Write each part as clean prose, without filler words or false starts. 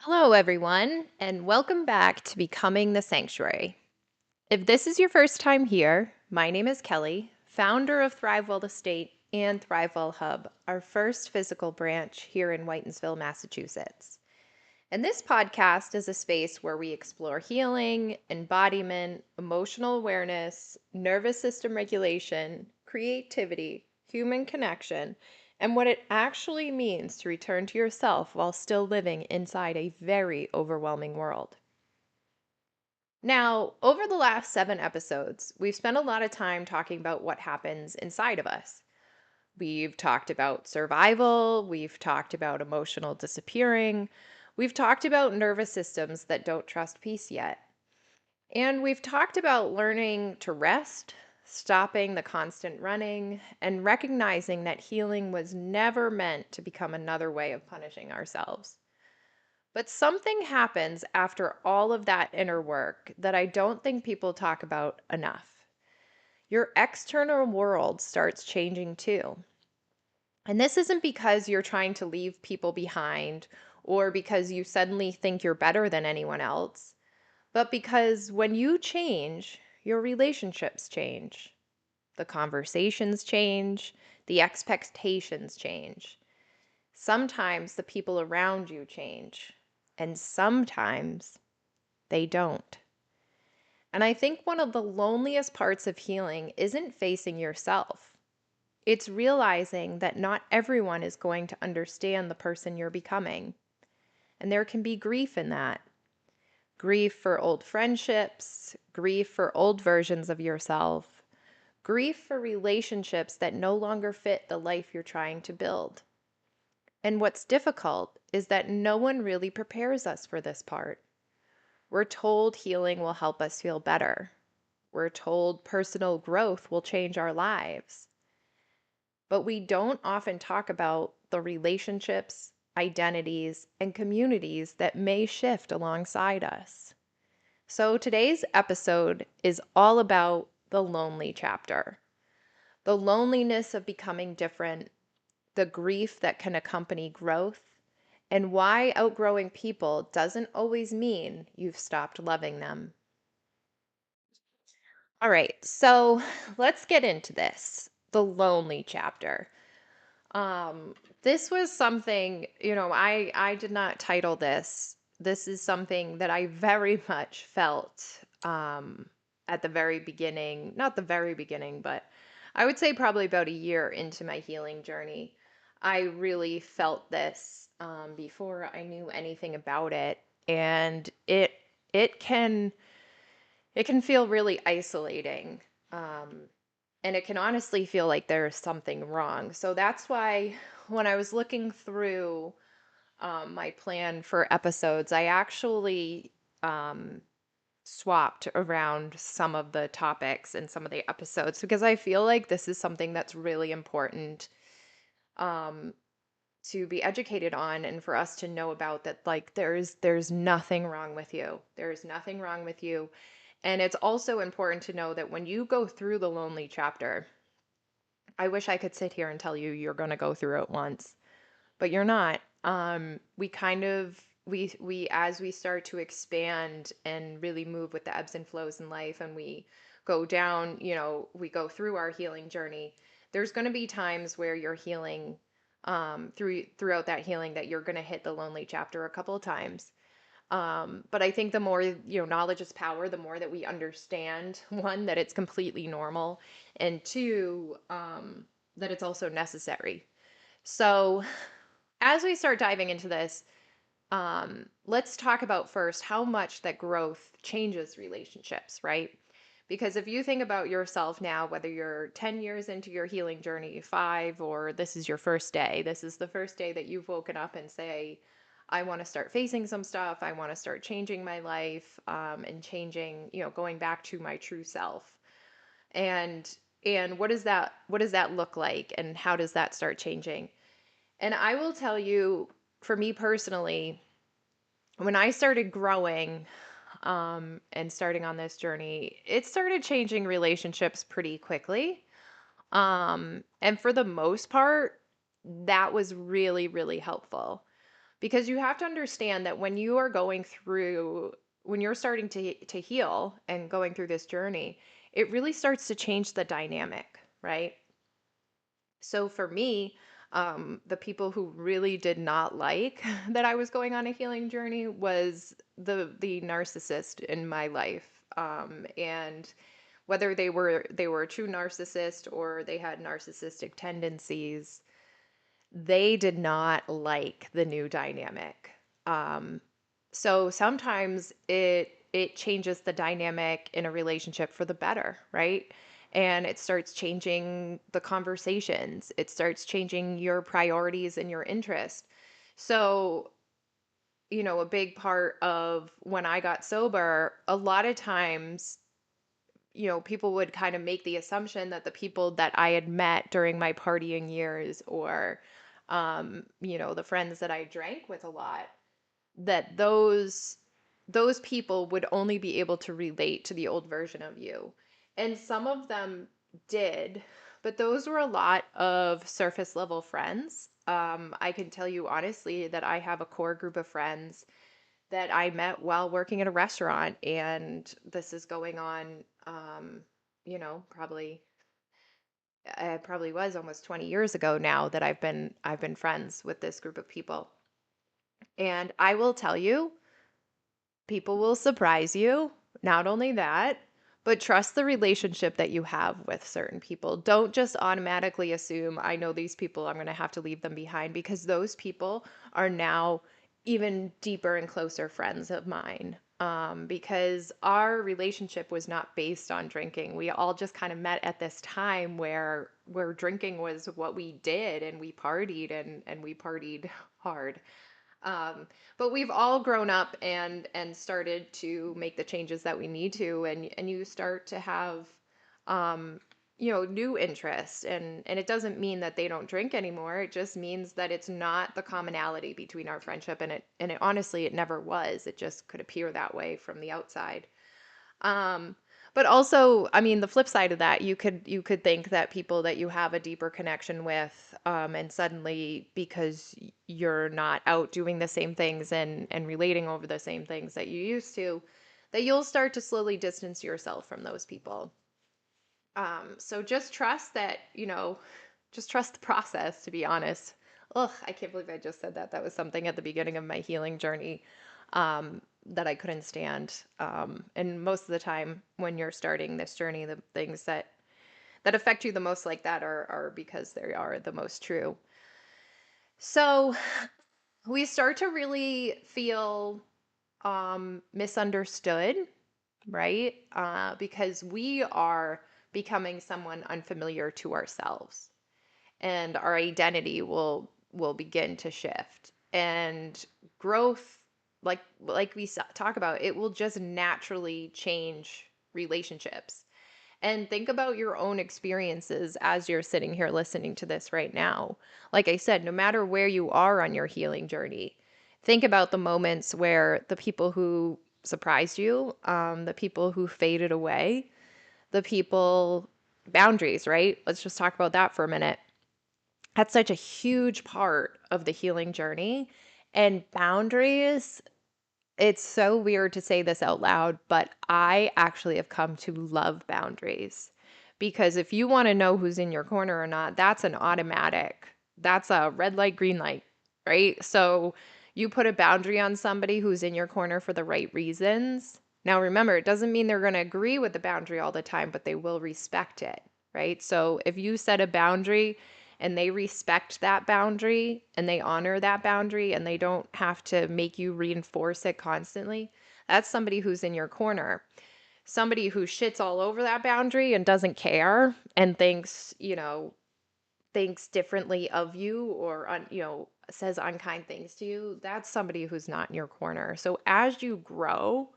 Hello, everyone, and welcome back to Becoming the Sanctuary. If this is your first time here, my name is Kelley, founder of Thrivewell Estate and Thrivewell Hub, our first physical branch here in Whitensville, Massachusetts. And this podcast is a space where we explore healing, embodiment, emotional awareness, nervous system regulation, creativity, human connection, and what it actually means to return to yourself while still living inside a very overwhelming world. Now, over the last 7 episodes, we've spent a lot of time talking about what happens inside of us. We've talked about survival, we've talked about emotional disappearing, we've talked about nervous systems that don't trust peace yet. And we've talked about learning to rest, stopping the constant running, and recognizing that healing was never meant to become another way of punishing ourselves. But something happens after all of that inner work that I don't think people talk about enough. Your external world starts changing too. And this isn't because you're trying to leave people behind or because you suddenly think you're better than anyone else, but because when you change, your relationships change, the conversations change, the expectations change. Sometimes the people around you change, and sometimes they don't. And I think one of the loneliest parts of healing isn't facing yourself. It's realizing that not everyone is going to understand the person you're becoming. And there can be grief in that. Grief for old friendships, grief for old versions of yourself, grief for relationships that no longer fit the life you're trying to build. And what's difficult is that no one really prepares us for this part. We're told healing will help us feel better. We're told personal growth will change our lives. But we don't often talk about the relationships, identities, and communities that may shift alongside us. So today's episode is all about the lonely chapter, the loneliness of becoming different, the grief that can accompany growth, and why outgrowing people doesn't always mean you've stopped loving them. All right, so let's get into this, the lonely chapter. This was something, I did not title this. This is something that I very much felt at the very beginning, not the very beginning, but I would say probably about a year into my healing journey. I really felt this before I knew anything about it, and it can it can feel really isolating. Um, and it can honestly feel like there's something wrong. So that's why when I was looking through my plan for episodes, I actually um, swapped around some of the topics and some of the episodes because I feel like this is something that's really important um, to be educated on and for us to know about that like there's nothing wrong with you. There's nothing wrong with you. And it's also important to know that when you go through the lonely chapter, I wish I could sit here and tell you you're going to go through it once, but you're not. We kind of we as we start to expand and really move with the ebbs and flows in life and we go down, we go through our healing journey. There's going to be times where you're healing throughout that healing that you're going to hit the lonely chapter a couple of times. But I think the more, knowledge is power, the more that we understand, one, that it's completely normal, and two, that it's also necessary. So as we start diving into this, let's talk about first how much that growth changes relationships, right? Because if you think about yourself now, whether you're 10 years into your healing journey, five, or this is your first day, this is the first day that you've woken up and say, I want to start facing some stuff. I want to start changing my life and changing, going back to my true self. And what does that look like and how does that start changing? And I will tell you, for me personally, when I started growing and starting on this journey, it started changing relationships pretty quickly. And for the most part, that was really, really helpful. Because you have to understand that when you are going through, when you're starting to heal and going through this journey, it really starts to change the dynamic, right? So for me, the people who really did not like that I was going on a healing journey was the narcissist in my life. And whether they were a true narcissist or they had narcissistic tendencies, they did not like the new dynamic. Um, so sometimes it changes the dynamic in a relationship for the better, right? And it starts changing the conversations. It starts changing your priorities and your interest. So, a big part of when I got sober, a lot of times, people would kind of make the assumption that the people that I had met during my partying years or, the friends that I drank with a lot, that those people would only be able to relate to the old version of you. And some of them did, but those were a lot of surface level friends. I can tell you honestly that I have a core group of friends that I met while working at a restaurant, and this is going on, probably it probably was almost 20 years ago now that I've been friends with this group of people. And I will tell you, people will surprise you. Not only that, but trust the relationship that you have with certain people. Don't just automatically assume, I know these people, I'm going to have to leave them behind, because those people are now even deeper and closer friends of mine. Because our relationship was not based on drinking. We all just kind of met at this time where drinking was what we did, and we partied, and we partied hard. Um, but we've all grown up and started to make the changes that we need to, and you start to have um, new interests, and it doesn't mean that they don't drink anymore. It just means that it's not the commonality between our friendship, and it honestly, it never was. It just could appear that way from the outside. Um, but also, I mean, the flip side of that, you could think that people that you have a deeper connection with, and suddenly because you're not out doing the same things and relating over the same things that you used to, that you'll start to slowly distance yourself from those people. So just trust that, just trust the process, to be honest. Ugh, I can't believe I just said that. That was something at the beginning of my healing journey, that I couldn't stand. And most of the time when you're starting this journey, the things that affect you the most like that are because they are the most true. So we start to really feel misunderstood, right? Because we are becoming someone unfamiliar to ourselves, and our identity will begin to shift. And growth, like we talk about, it will just naturally change relationships. And think about your own experiences as you're sitting here listening to this right now. Like I said, no matter where you are on your healing journey, think about the moments where the people who surprised you, the people who faded away, the people, boundaries, right? Let's just talk about that for a minute. That's such a huge part of the healing journey. And boundaries, it's so weird to say this out loud, but I actually have come to love boundaries, because if you want to know who's in your corner or not, that's an automatic. That's a red light, green light, right? So you put a boundary on somebody who's in your corner for the right reasons. Now, remember, it doesn't mean they're going to agree with the boundary all the time, but they will respect it, right? So if you set a boundary and they respect that boundary and they honor that boundary and they don't have to make you reinforce it constantly, that's somebody who's in your corner. Somebody who shits all over that boundary and doesn't care and thinks differently of you, or says unkind things to you, that's somebody who's not in your corner. So as you grow,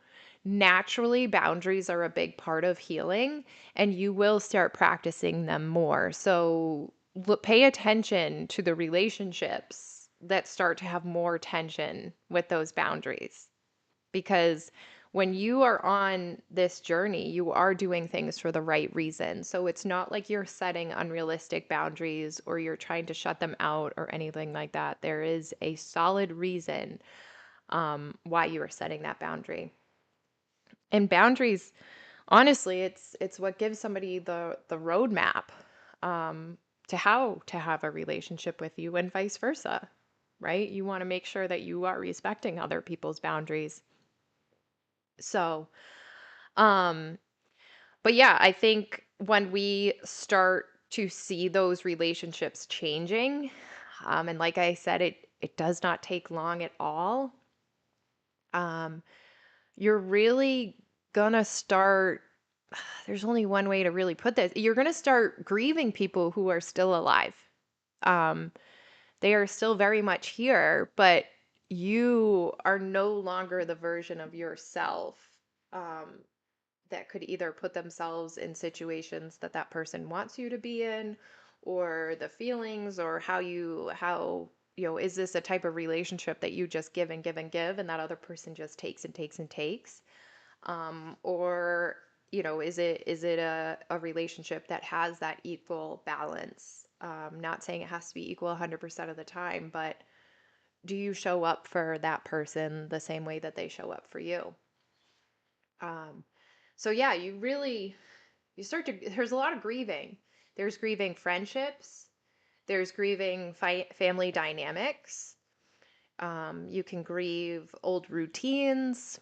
naturally boundaries are a big part of healing, and you will start practicing them more. So pay attention to the relationships that start to have more tension with those boundaries, because when you are on this journey, you are doing things for the right reason. So it's not like you're setting unrealistic boundaries or you're trying to shut them out or anything like that. There is a solid reason why you are setting that boundary. And boundaries, honestly, it's what gives somebody the roadmap to how to have a relationship with you and vice versa, right? You want to make sure that you are respecting other people's boundaries. So, um, but yeah, I think when we start to see those relationships changing, and like I said, it does not take long at all. Um, you're really gonna start. There's only one way to really put this. You're gonna start grieving people who are still alive. Um, they are still very much here, but you are no longer the version of yourself um, that could either put themselves in situations that that person wants you to be in, or the feelings, or how is this a type of relationship that you just give and give and give, and that other person just takes and takes and takes, or is it a relationship that has that equal balance? Not saying it has to be equal 100% of the time, but do you show up for that person the same way that they show up for you? Um, so yeah, you start to there's a lot of grieving. There's grieving friendships. There's grieving family dynamics. You can grieve old routines,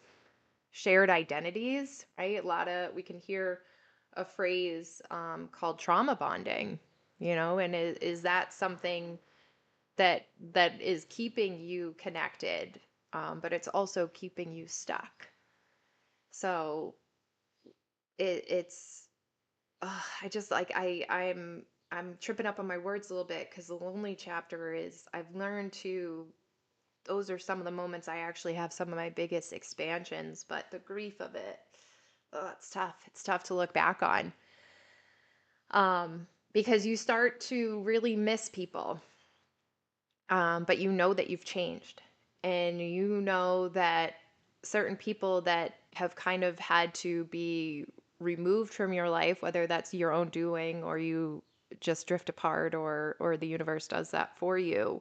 shared identities, right? We can hear a phrase called trauma bonding, and is that something that is keeping you connected, but it's also keeping you stuck. So it's I just like I'm tripping up on my words a little bit because the lonely chapter is I've learned to those are some of the moments I actually have some of my biggest expansions, but the grief of it, oh, it's tough. It's tough to look back on. Because you start to really miss people. But you know that you've changed. And you know that certain people that have kind of had to be removed from your life, whether that's your own doing or you just drift apart or the universe does that for you.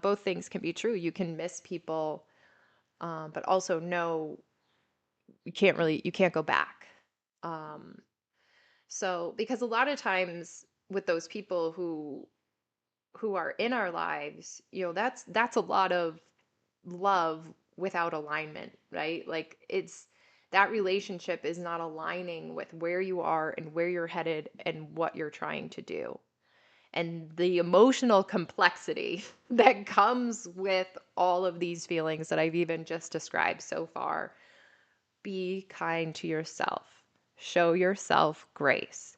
Both things can be true. You can miss people, but also know you can't go back. Um, so because a lot of times with those people who are in our lives, that's a lot of love without alignment, right? Like it's that relationship is not aligning with where you are and where you're headed and what you're trying to do. And the emotional complexity that comes with all of these feelings that I've even just described so far. Be kind to yourself. Show yourself grace.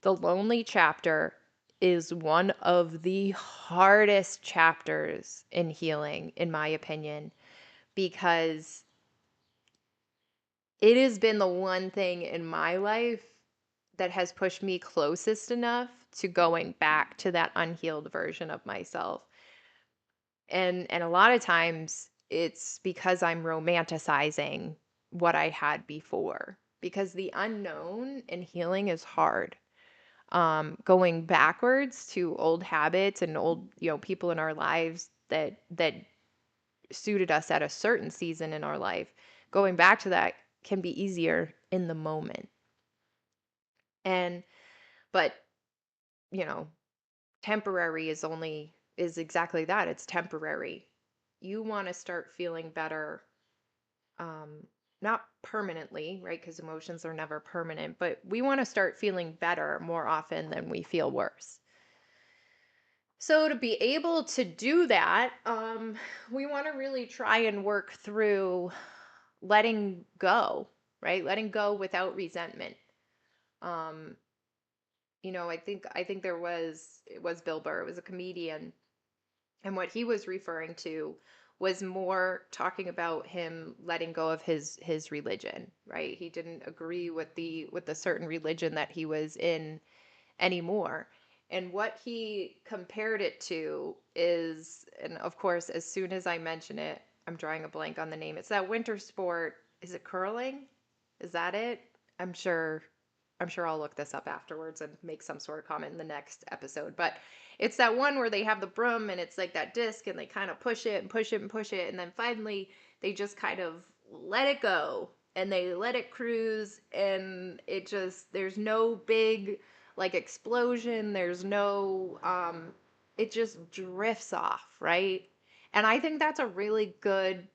The lonely chapter is one of the hardest chapters in healing, in my opinion, because it has been the one thing in my life that has pushed me closest enough to going back to that unhealed version of myself. And a lot of times it's because I'm romanticizing what I had before, because the unknown in healing is hard. Going backwards to old habits and old, people in our lives that suited us at a certain season in our life, going back to that can be easier in the moment. And but, you know, temporary is exactly that. It's temporary. You want to start feeling better, um not permanently, right? Because emotions are never permanent, but we want to start feeling better more often than we feel worse. So to be able to do that, we want to really try and work through letting go, right? Letting go without resentment. Um, I think it was Bill Burr, it was a comedian, and what he was referring to was more talking about him letting go of his religion, right? He didn't agree with the certain religion that he was in anymore. And what he compared it to is, and of course, as soon as I mention it, I'm drawing a blank on the name. It's that winter sport. Is it curling? Is that it? I'm sure I'm sure I'll look this up afterwards and make some sort of comment in the next episode. But it's that one where they have the broom and it's like that disc and they kind of push it and push it and push it and then finally they just kind of let it go and they let it cruise and it just there's no big like explosion, there's no it just drifts off, right? And I think that's a really good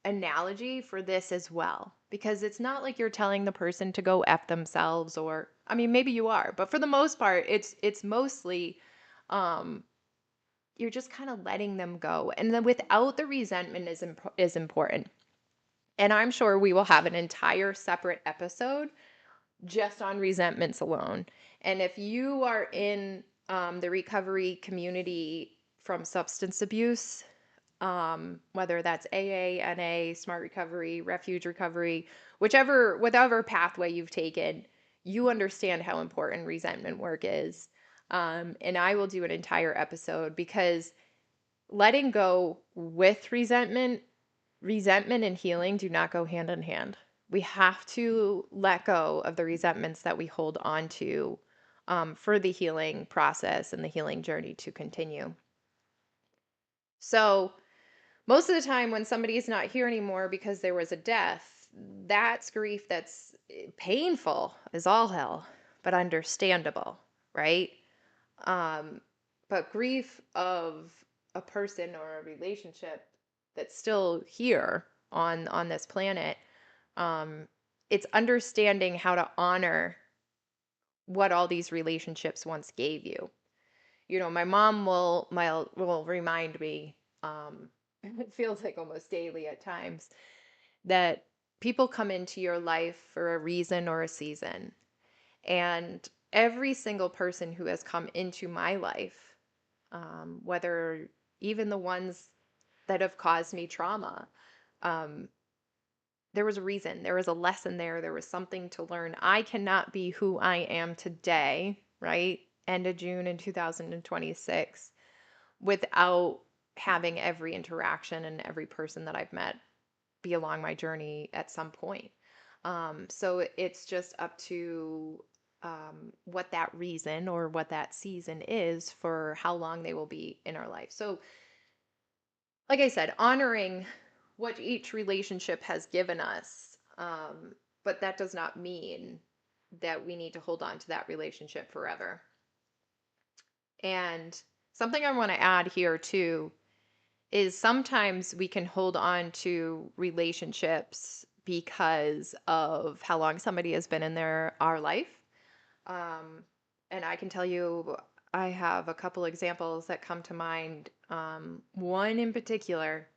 analogy for this as well because it's not like you're telling the person to go f themselves, or I mean maybe you are, but for the most part it's mostly um you're just kind of letting them go, and then without the resentment is important. And I'm sure we will have an entire separate episode just on resentments alone. And if you are in the recovery community from substance abuse, whether that's AA, NA, Smart Recovery, Refuge Recovery, whatever pathway you've taken, you understand how important resentment work is. And I will do an entire episode because letting go with resentment and healing do not go hand in hand. We have to let go of the resentments that we hold on to for the healing process and the healing journey to continue. So, most of the time when somebody is not here anymore because there was a death, that's grief that's painful as all hell, but understandable, right? Um, but grief of a person or a relationship that's still here on this planet, um, it's understanding how to honor what all these relationships once gave you. You know, my mom will remind me, it feels like almost daily at times, that people come into your life for a reason or a season. And every single person who has come into my life, whether even the ones that have caused me trauma, um, there was a reason, there was a lesson there was something to learn. I cannot be who I am today, right? End of June in 2026 without having every interaction and every person that I've met be along my journey at some point. So it's just up to what that reason or what that season is for how long they will be in our life. So, like I said, honoring what each relationship has given us, but that does not mean that we need to hold on to that relationship forever. And something I want to add here too is sometimes we can hold on to relationships because of how long somebody has been in our life. Um, and I can tell you, I have a couple examples that come to mind. One in particular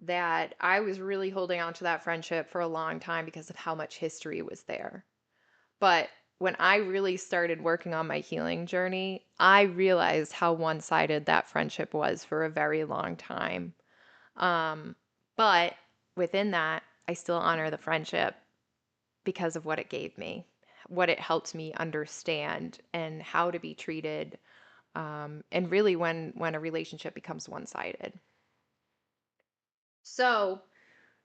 that I was really holding on to that friendship for a long time because of how much history was there. But when I really started working on my healing journey, I realized how one sided that friendship was for a very long time. Um, but within that, I still honor the friendship because of what it gave me, what it helped me understand, and how to be treated. And really, when a relationship becomes one sided. So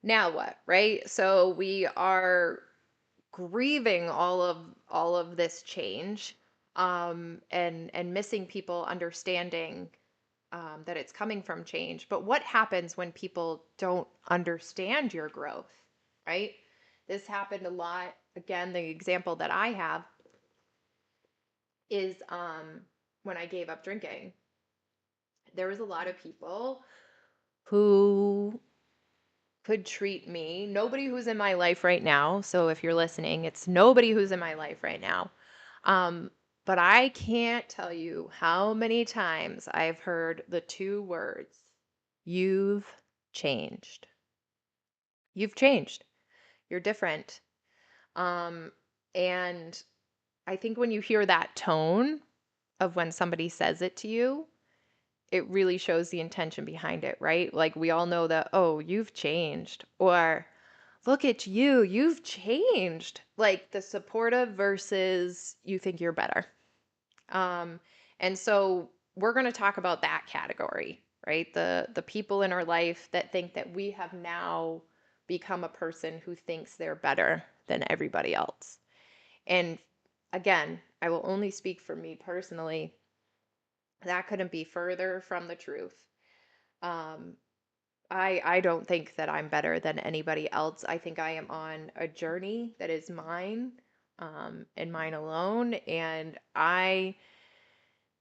now what, right? So we are grieving all of this change, and missing people understanding that it's coming from change. But what happens when people don't understand your growth, right? This happened a lot. Again, the example that I have is when I gave up drinking. There was a lot of people who could treat me, nobody who's in my life right now. So if you're listening, it's nobody who's in my life right now. Um, but I can't tell you how many times I've heard the two words, you've changed. You've changed. You're different. Um, and I think when you hear that tone of when somebody says it to you, it really shows the intention behind it, right? Like we all know that, oh, you've changed, or look at you, you've changed. Like the supportive versus you think you're better. Um, and so we're going to talk about that category, right? The people in our life that think that we have now become a person who thinks they're better than everybody else. And again, I will only speak for me personally. That couldn't be further from the truth. Um, I don't think that I'm better than anybody else. I think I am on a journey that is mine, and mine alone. And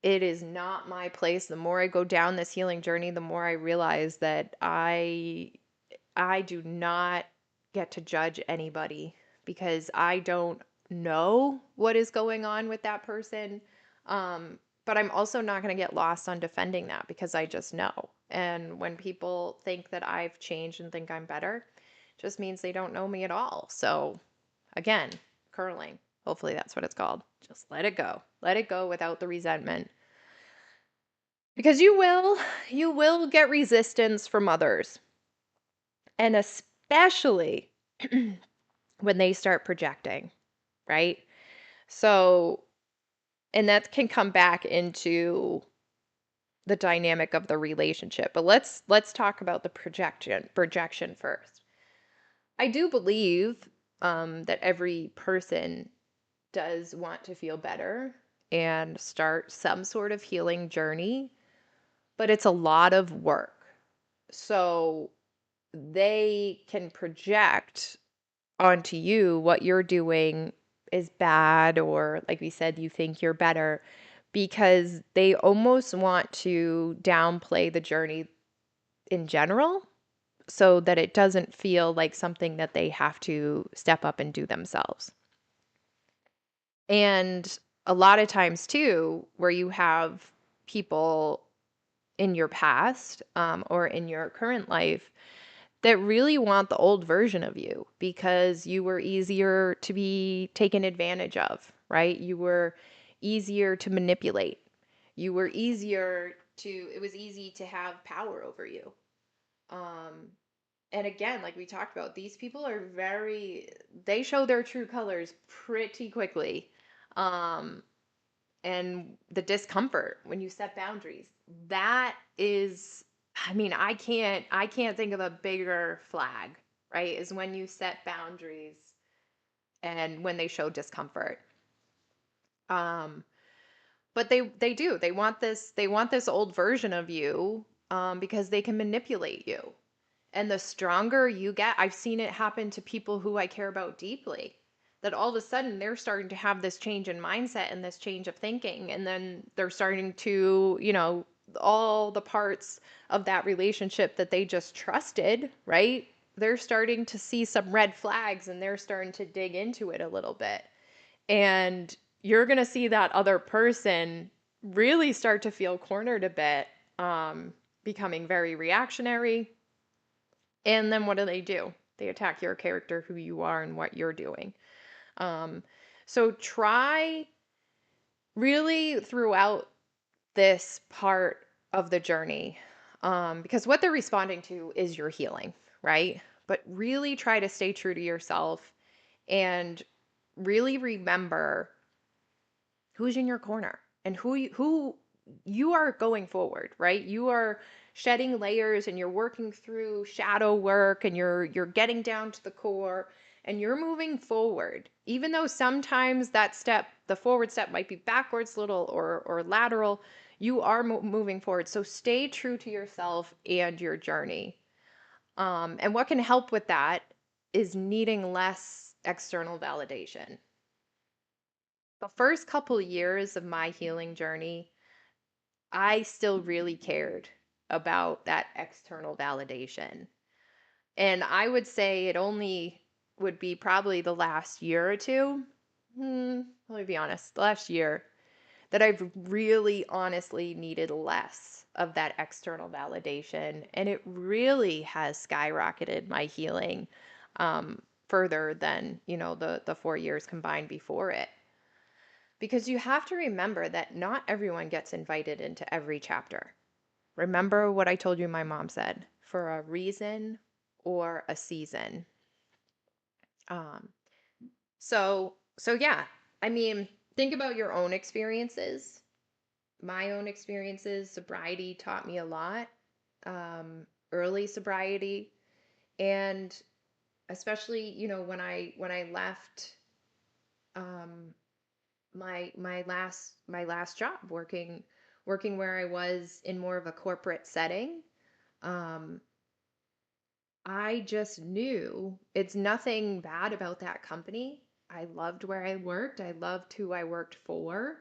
it is not my place. The more I go down this healing journey, the more I realize that I do not get to judge anybody because I don't know what is going on with that person. But I'm also not going to get lost on defending that because I just know. And when people think that I've changed and think I'm better, it just means they don't know me at all. So again, curling. Hopefully that's what it's called. Just let it go. Let it go without the resentment. Because you will get resistance from others. And especially when they start projecting, right? So, and that can come back into the dynamic of the relationship. But let's talk about the projection first. I do believe that every person does want to feel better and start some sort of healing journey, but it's a lot of work. So they can project onto you what you're doing is bad, or like we said, you think you're better, because they almost want to downplay the journey in general so that it doesn't feel like something that they have to step up and do themselves. And a lot of times too, where you have people in your past, or in your current life that really want the old version of you because you were easier to be taken advantage of, right? You were easier to manipulate. It was easy to have power over you. Um, and again, like we talked about, these people they show their true colors pretty quickly. Um, and the discomfort when you set boundaries, that is, I mean, I can't think of a bigger flag, right? Is when you set boundaries and when they show discomfort. um but they want this old version of you, because they can manipulate you. And the stronger you get, I've seen it happen to people who I care about deeply, that all of a sudden they're starting to have this change in mindset and this change of thinking. And then they're starting to, all the parts of that relationship that they just trusted, right? They're starting to see some red flags and they're starting to dig into it a little bit. And you're going to see that other person really start to feel cornered a bit, becoming very reactionary. And then what do? They attack your character, who you are, and what you're doing. Um, so try really throughout this part of the journey, because what they're responding to is your healing, right? But really try to stay true to yourself and really remember who's in your corner and who you are going forward, right? You are shedding layers and you're working through shadow work and you're getting down to the core and you're moving forward. Even though sometimes the forward step might be backwards a little or lateral, you are moving forward. So stay true to yourself and your journey. And what can help with that is needing less external validation. The first couple years of my healing journey, I still really cared about that external validation. And I would say it only would be probably the last year or two. Let me be honest, the last year that I've really honestly needed less of that external validation. And it really has skyrocketed my healing, further than, the 4 years combined before it. Because you have to remember that not everyone gets invited into every chapter. Remember what I told you my mom said, for a reason or a season. Um, so yeah, I mean, think about your own experiences. My own experiences, sobriety taught me a lot. Early sobriety. And especially, when I left um my last job, working where I was in more of a corporate setting. um I just knew it's nothing bad about that company. I loved where I worked. I loved who I worked for.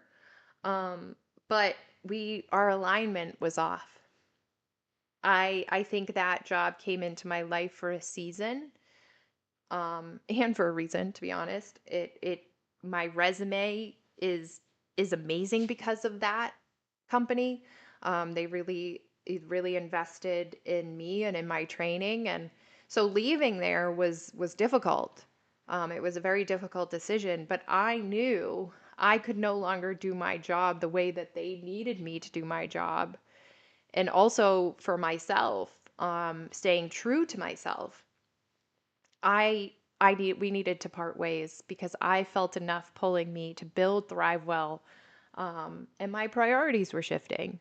Um, but our alignment was off. I think that job came into my life for a season, and for a reason, to be honest. My resume is amazing because of that company. They really it really invested in me and in my training, and so leaving there was difficult. It was a very difficult decision, but I knew I could no longer do my job the way that they needed me to do my job, and also for myself, staying true to myself. I we needed to part ways because I felt enough pulling me to build Thrivewell, and my priorities were shifting,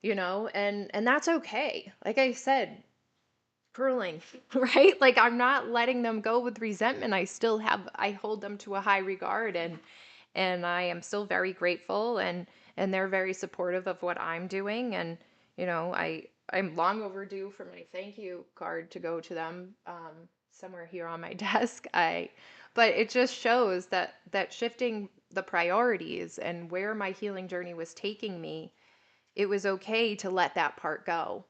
and that's okay. Like I said, curling, right? Like I'm not letting them go with resentment. I hold them to a high regard, and I am still very grateful, and they're very supportive of what I'm doing, and I'm long overdue for my thank you card to go to them, somewhere here on my desk. I But it just shows that shifting the priorities and where my healing journey was taking me, it was okay to let that part go.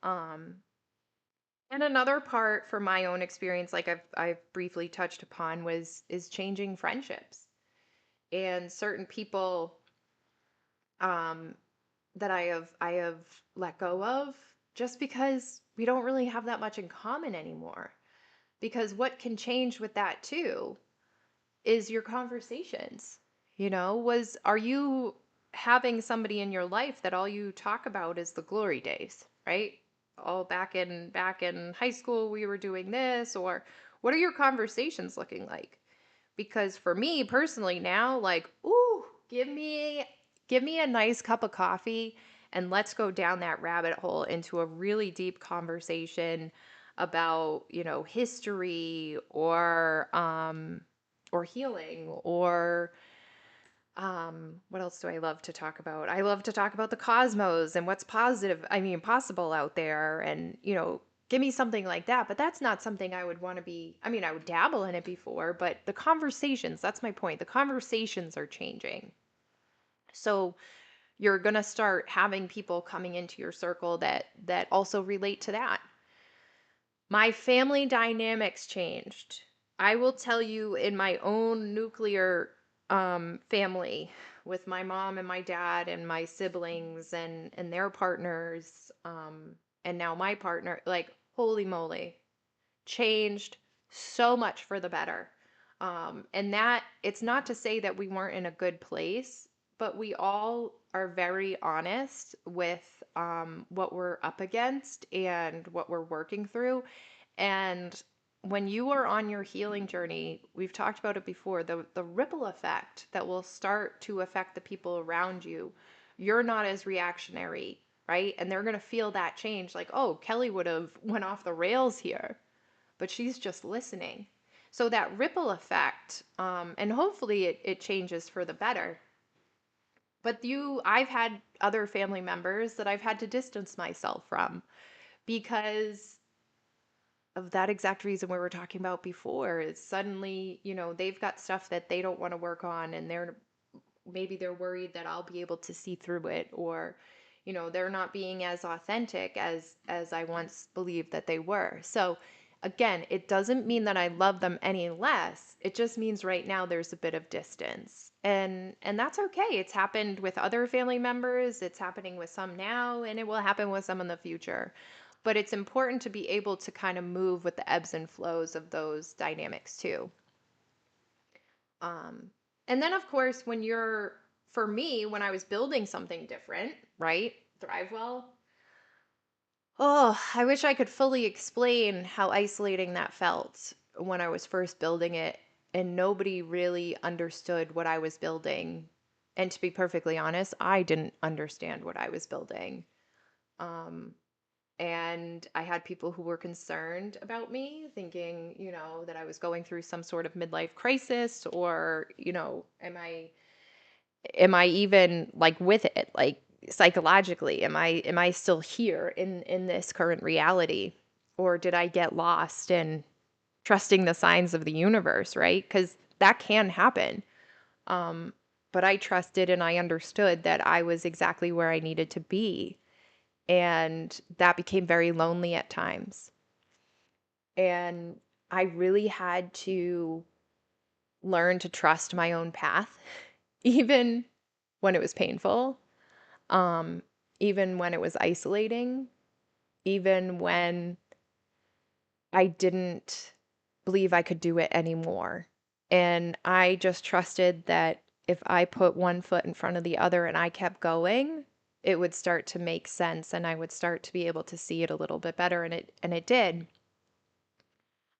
Um, and another part for my own experience, like I've briefly touched upon, is changing friendships and certain people, um, that I have let go of, just because we don't really have that much in common anymore. Because what can change with that too is your conversations. Was Are you having somebody in your life that all you talk about is the glory days, right? Oh, back in high school we were doing this, or what are your conversations looking like? Because for me personally now, like, ooh, give me a nice cup of coffee and let's go down that rabbit hole into a really deep conversation about, history, or healing, or what else do I love to talk about? I love to talk about the cosmos and what's possible out there, and give me something like that. But that's not something I would want to be. I mean, I would dabble in it before, but the conversations, that's my point. The conversations are changing. So you're going to start having people coming into your circle that also relate to that. My family dynamics changed. I will tell you, in my own nuclear family, with my mom and my dad and my siblings and their partners, and now my partner, like, holy moly, changed so much for the better. And that it's not to say that we weren't in a good place, but we all are very honest with, what we're up against and what we're working through. And when you are on your healing journey, we've talked about it before, the ripple effect that will start to affect the people around you. You're not as reactionary, right? And they're going to feel that change, like, oh, Kelley would have went off the rails here, but she's just listening. So that ripple effect, and hopefully it changes for the better. But I've had other family members that I've had to distance myself from because of that exact reason we were talking about before. Is suddenly, they've got stuff that they don't want to work on, and they're worried that I'll be able to see through it, or they're not being as authentic as I once believed that they were. So again, it doesn't mean that I love them any less. It just means right now there's a bit of distance. And that's okay. It's happened with other family members, it's happening with some now, and it will happen with some in the future. But it's important to be able to kind of move with the ebbs and flows of those dynamics too. Um, and then, of course, for me, when I was building something different, right? Thrivewell. Oh, I wish I could fully explain how isolating that felt when I was first building it, and nobody really understood what I was building. And to be perfectly honest, I didn't understand what I was building. Um, And I had people who were concerned about me, thinking, that I was going through some sort of midlife crisis, or, am I even like with it? Like psychologically, am I still here in this current reality? Or did I get lost in trusting the signs of the universe, right? Because that can happen. Um, but I trusted and I understood that I was exactly where I needed to be. And that became very lonely at times. And I really had to learn to trust my own path, even when it was painful, um, even when it was isolating, even when I didn't believe I could do it anymore. And I just trusted that if I put one foot in front of the other and I kept going, it would start to make sense and I would start to be able to see it a little bit better, and it did.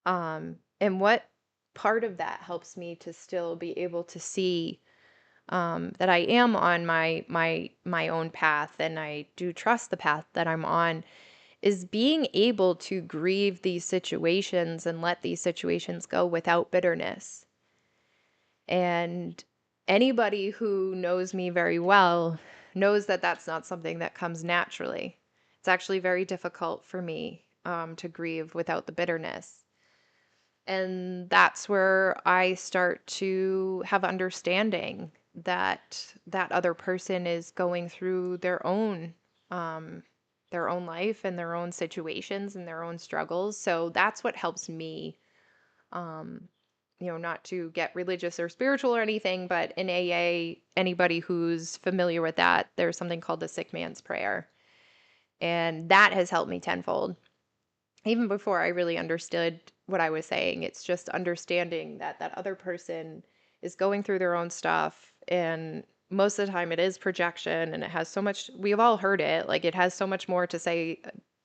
And what part of that helps me to still be able to see that I am on my own path, and I do trust the path that I'm on, is being able to grieve these situations and let these situations go without bitterness. And anybody who knows me very well knows that that's not something that comes naturally. It's actually very difficult for me to grieve without the bitterness. And that's where I start to have understanding that that other person is going through um, their own life and their own situations and their own struggles. So that's what helps me, um, not to get religious or spiritual or anything, but in AA, anybody who's familiar with that, there's something called the sick man's prayer. And that has helped me tenfold. Even before I really understood what I was saying, it's just understanding that that other person is going through their own stuff. And most of the time, it is projection, and it has so much, we've all heard it, like it has so much more to say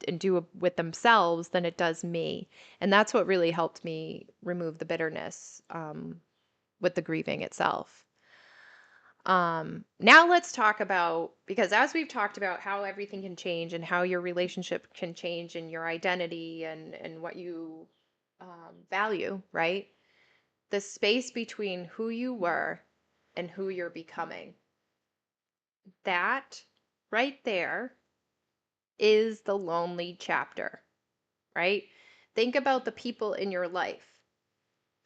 and do with themselves than it does me. And that's what really helped me remove the bitterness with the grieving itself. Now let's talk about, because as we've talked about how everything can change and how your relationship can change and your identity and what you value, right? The space between who you were and who you're becoming. That right there is the lonely chapter, right? Think about the people in your life.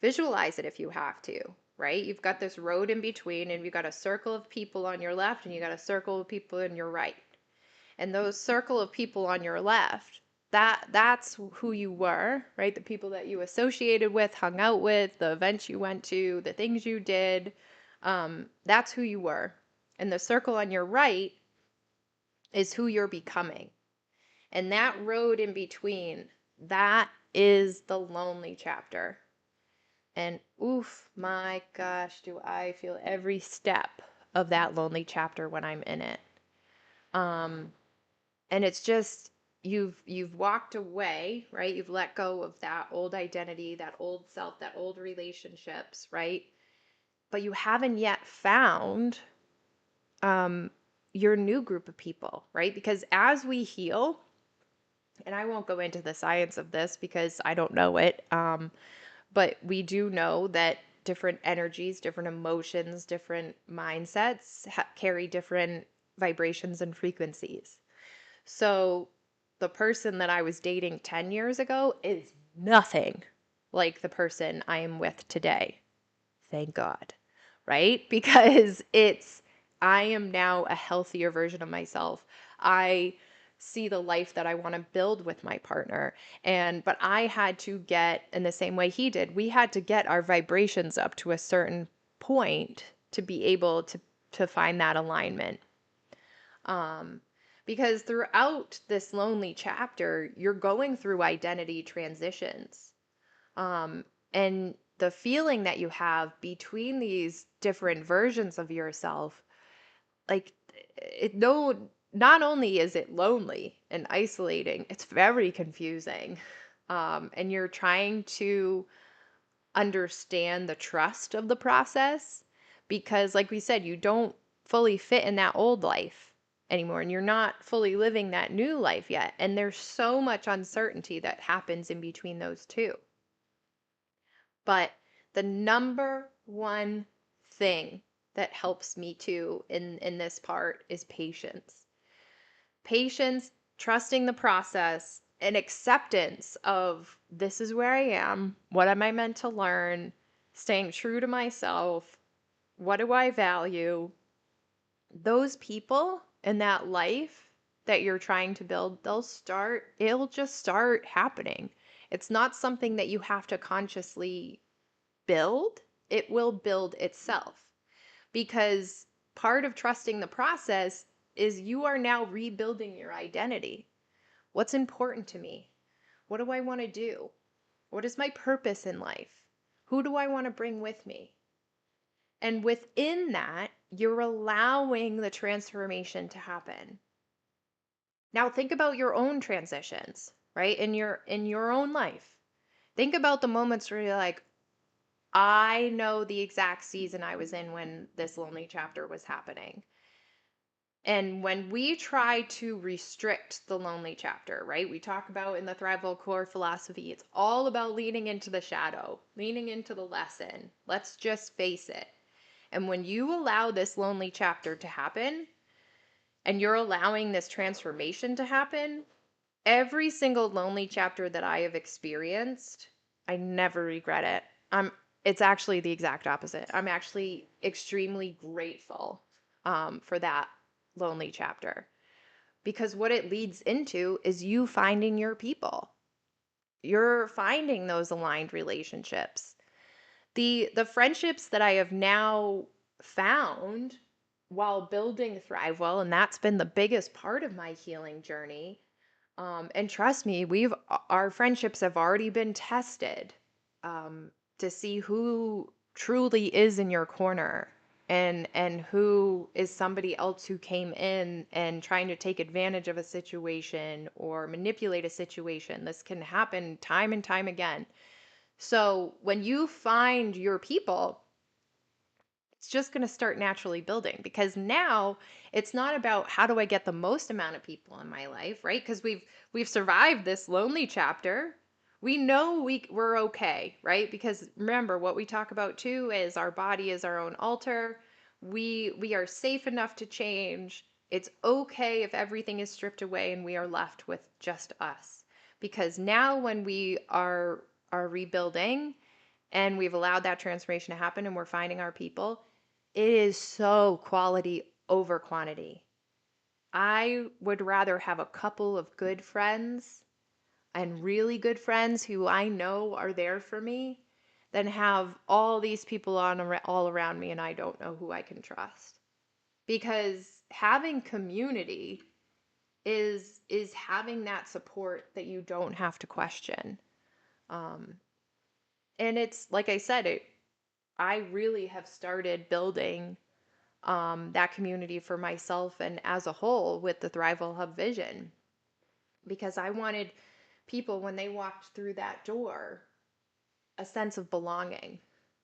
Visualize it if you have to, right? You've got this road in between, and you've got a circle of people on your left, and you got a circle of people on your right. And those circle of people on your left, that's who you were, right? The people that you associated with, hung out with, the events you went to, the things you did. That's who you were. And the circle on your right is who you're becoming. And that road in between, that is the lonely chapter. And oof, my gosh, do I feel every step of that lonely chapter when I'm in it. Um, and it's just you've walked away, right? You've let go of that old identity, that old self, that old relationships, right? But you haven't yet found um your new group of people, right? Because as we heal, and I won't go into the science of this because I don't know it, but we do know that different energies, different emotions, different mindsets carry different vibrations and frequencies. So the person that I was dating 10 years ago is nothing like the person I am with today. Thank God. Right? Because I am now a healthier version of myself. I see the life that I want to build with my partner. But I had to get, in the same way he did, we had to get our vibrations up to a certain point to be able to find that alignment. Um, because throughout this lonely chapter, you're going through identity transitions. Um, and the feeling that you have between these different versions of yourself, like it no not only is it lonely and isolating, it's very confusing. And you're trying to understand the trust of the process because like we said, you don't fully fit in that old life. anymore, and you're not fully living that new life yet. And there's so much uncertainty that happens in between those two. But the number one thing that helps me too in this part is patience. Patience, trusting the process, and acceptance of this is where I am, what am I meant to learn, staying true to myself, what do I value. Those people in that life that you're trying to build, it'll just start happening. It's not something that you have to consciously build, it will build itself. Because part of trusting the process is you are now rebuilding your identity. What's important to me? What do I want to do? What is my purpose in life? Who do I want to bring with me? And within that, you're allowing the transformation to happen. Now think about your own transitions, right? In your own life. Think about the moments where you're like, I know the exact season I was in when this lonely chapter was happening. And when we try to restrict the lonely chapter, right? We talk about in the Thrivewell core philosophy, it's all about leaning into the shadow, leaning into the lesson. Let's just face it. And when you allow this lonely chapter to happen, and you're allowing this transformation to happen, every single lonely chapter that I have experienced, I never regret it. It's actually the exact opposite. I'm actually extremely grateful for that lonely chapter, because what it leads into is you finding your people. You're finding those aligned relationships. The friendships that I have now found while building Thrivewell, and that's been the biggest part of my healing journey. And trust me, our friendships have already been tested to see who truly is in your corner, and who is somebody else who came in and trying to take advantage of a situation or manipulate a situation. This can happen time and time again. So when you find your people, it's just going to start naturally building, because now it's not about how do I get the most amount of people in my life, right? Because we've survived this lonely chapter. We know we're okay, right? Because remember, what we talk about too is our body is our own altar. We are safe enough to change. It's okay if everything is stripped away and we are left with just us. Because now when we are rebuilding and we've allowed that transformation to happen and we're finding our people, it is so quality over quantity. I would rather have a couple of good friends and really good friends who I know are there for me than have all these people all around me and I don't know who I can trust. Because having community is having that support that you don't have to question. Um, and it's like I said, I really have started building that community for myself and as a whole with the Thrivewell Hub vision, because I wanted people, when they walked through that door, a sense of belonging,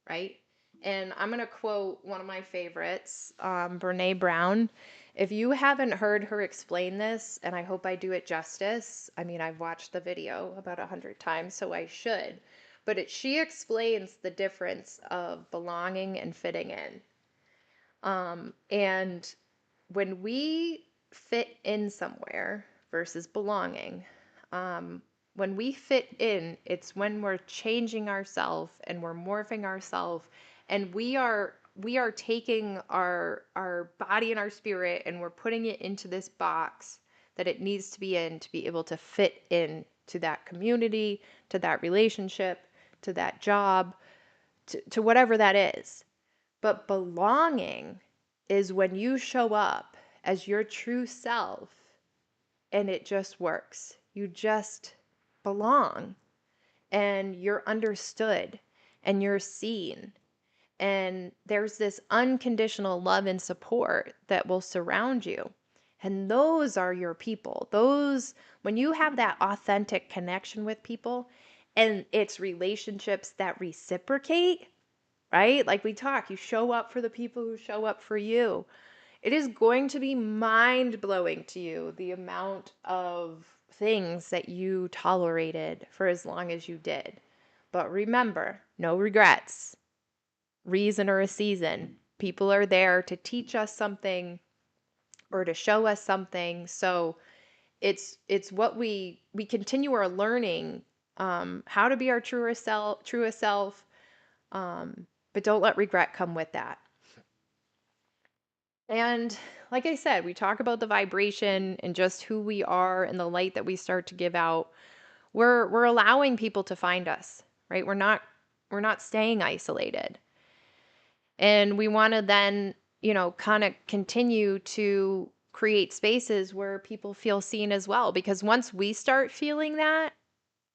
right? And I'm going to quote one of my favorites, Brene Brown. If you haven't heard her explain this, and I hope I do it justice, I mean, I've watched the video about 100 times, so I should, but she explains the difference of belonging and fitting in. And when we fit in somewhere versus belonging, when we fit in, it's when we're changing ourselves and we're morphing ourselves, and we are taking our body and our spirit and we're putting it into this box that it needs to be in to be able to fit in to that community, to that relationship, to that job, to whatever that is. But belonging is when you show up as your true self and it just works. You just belong and you're understood and you're seen. And there's this unconditional love and support that will surround you. And those are your people. When you have that authentic connection with people and it's relationships that reciprocate, right? Like we talk, you show up for the people who show up for you. It is going to be mind blowing to you the amount of things that you tolerated for as long as you did. But remember, no regrets, reason or a season. People are there to teach us something or to show us something. So it's what we continue our learning, how to be our truest self, but don't let regret come with that. And like I said, we talk about the vibration and just who we are and the light that we start to give out. We're allowing people to find us, right? We're not staying isolated. And we want to then, kind of continue to create spaces where people feel seen as well. Because once we start feeling that,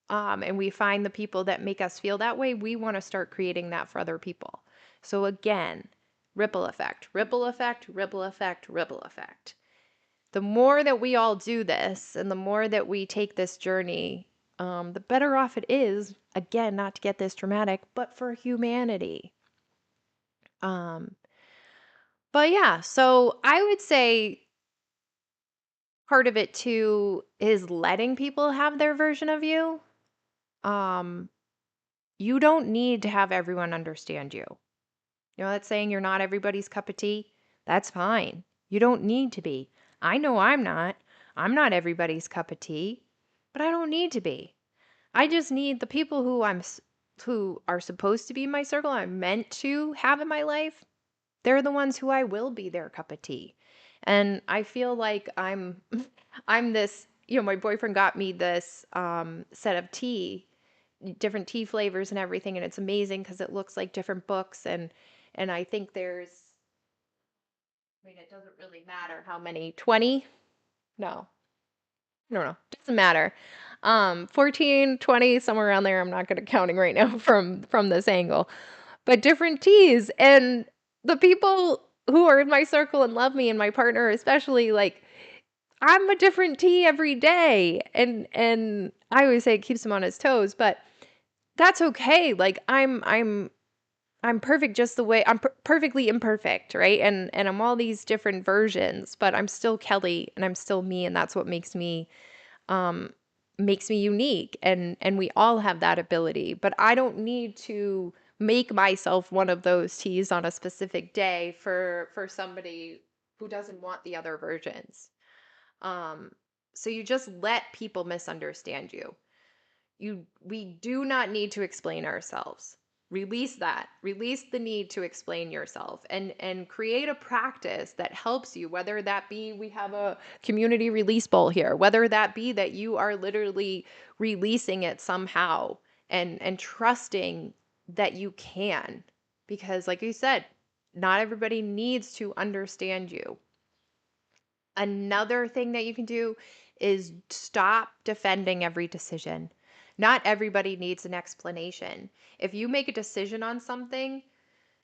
and we find the people that make us feel that way, we want to start creating that for other people. So again, ripple effect, ripple effect, ripple effect, ripple effect. The more that we all do this and the more that we take this journey, the better off it is, again, not to get this dramatic, but for humanity. Um, but yeah, so I would say part of it too is letting people have their version of you. Um, you don't need to have everyone understand you. That saying you're not everybody's cup of tea? That's fine. You don't need to be. I know I'm not. I'm not everybody's cup of tea, but I don't need to be. I just need the people who are supposed to be in my circle, I'm meant to have in my life. They're the ones who I will be their cup of tea. And I feel like I'm I'm this, my boyfriend got me this set of tea, different tea flavors and everything, and it's amazing because it looks like different books, and I think it doesn't really matter how many, 20? No. No. Doesn't matter. 14, 20, somewhere around there. I'm not good at counting right now from this angle. But different teas, and the people who are in my circle and love me and my partner especially, like, I'm a different tea every day. And I always say it keeps him on his toes, but that's okay. Like I'm perfect just the way I'm perfectly imperfect, right? And I'm all these different versions, but I'm still Kelley and I'm still me, and that's what um makes me unique, and we all have that ability. But I don't need to make myself one of those teas on a specific day for somebody who doesn't want the other versions. Um so you just let people misunderstand you. We do not need to explain ourselves. Release that. Release the need to explain yourself, and create a practice that helps you, whether that be we have a community release bowl here, whether that be that you are literally releasing it somehow, and trusting that you can, because like you said, not everybody needs to understand you. Another thing that you can do is stop defending every decision. Not everybody needs an explanation. If you make a decision on something,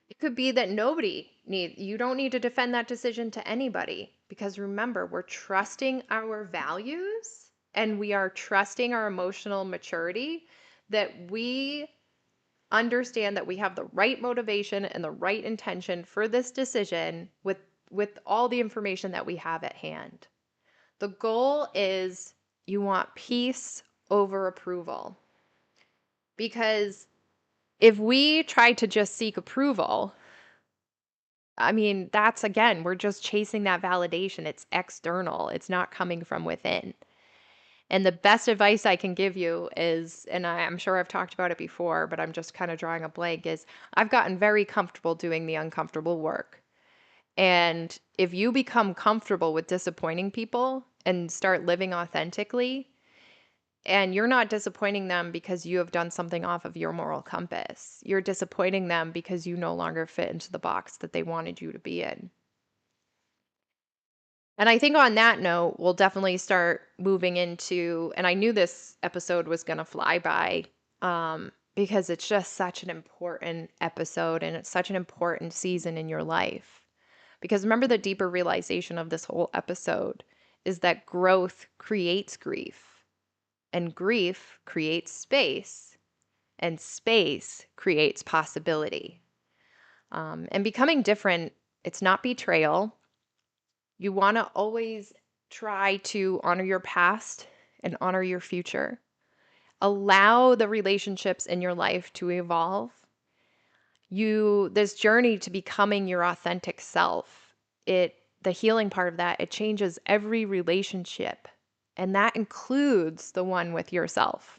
it could be that you don't need to defend that decision to anybody, because remember, we're trusting our values and we are trusting our emotional maturity, that we understand that we have the right motivation and the right intention for this decision with all the information that we have at hand. The goal is you want peace over approval. Because if we try to just seek approval, I mean, that's again, we're just chasing that validation. It's external, it's not coming from within. And the best advice I can give you is, and I'm sure I've talked about it before, but I'm just kind of drawing a blank, is I've gotten very comfortable doing the uncomfortable work. And if you become comfortable with disappointing people and start living authentically, and you're not disappointing them because you have done something off of your moral compass, you're disappointing them because you no longer fit into the box that they wanted you to be in. And I think on that note, we'll definitely start moving into, and I knew this episode was going to fly by, because it's just such an important episode and it's such an important season in your life. Because remember, the deeper realization of this whole episode is that growth creates grief, and grief creates space, and space creates possibility. And becoming different, it's not betrayal, You want to always try to honor your past and honor your future. Allow the relationships in your life to evolve. This journey to becoming your authentic self, the healing part of that, it changes every relationship. And that includes the one with yourself.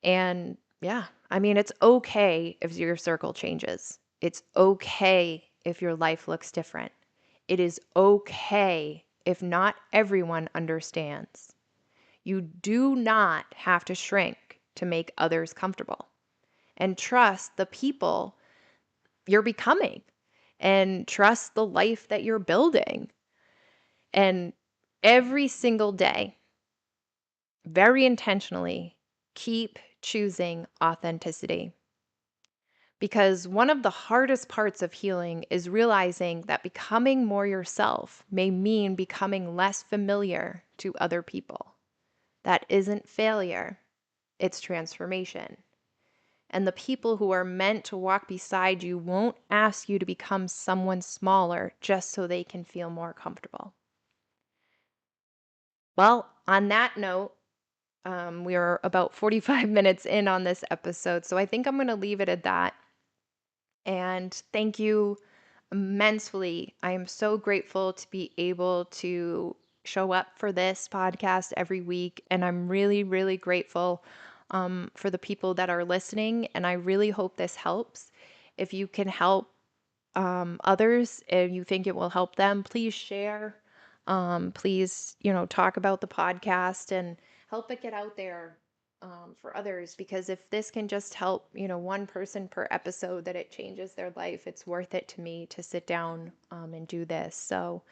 And yeah, I mean, it's okay if your circle changes. It's okay if your life looks different. It is okay if not everyone understands. You do not have to shrink to make others comfortable. And trust the people you're becoming, and trust the life that you're building. And every single day, very intentionally, keep choosing authenticity. Because one of the hardest parts of healing is realizing that becoming more yourself may mean becoming less familiar to other people. That isn't failure, it's transformation. And the people who are meant to walk beside you won't ask you to become someone smaller just so they can feel more comfortable. Well, on that note, we are about 45 minutes in on this episode, so I think I'm going to leave it at that. And thank you immensely. I am so grateful to be able to show up for this podcast every week. And I'm really, really grateful for the people that are listening. And I really hope this helps. If you can help others, if you think it will help them, please share. Please, talk about the podcast and help it get out there for others. Because if this can just help, one person per episode, that it changes their life, it's worth it to me to sit down and do this. So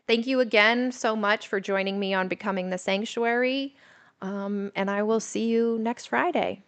thank you again so much for joining me on Becoming the Sanctuary. And I will see you next Friday.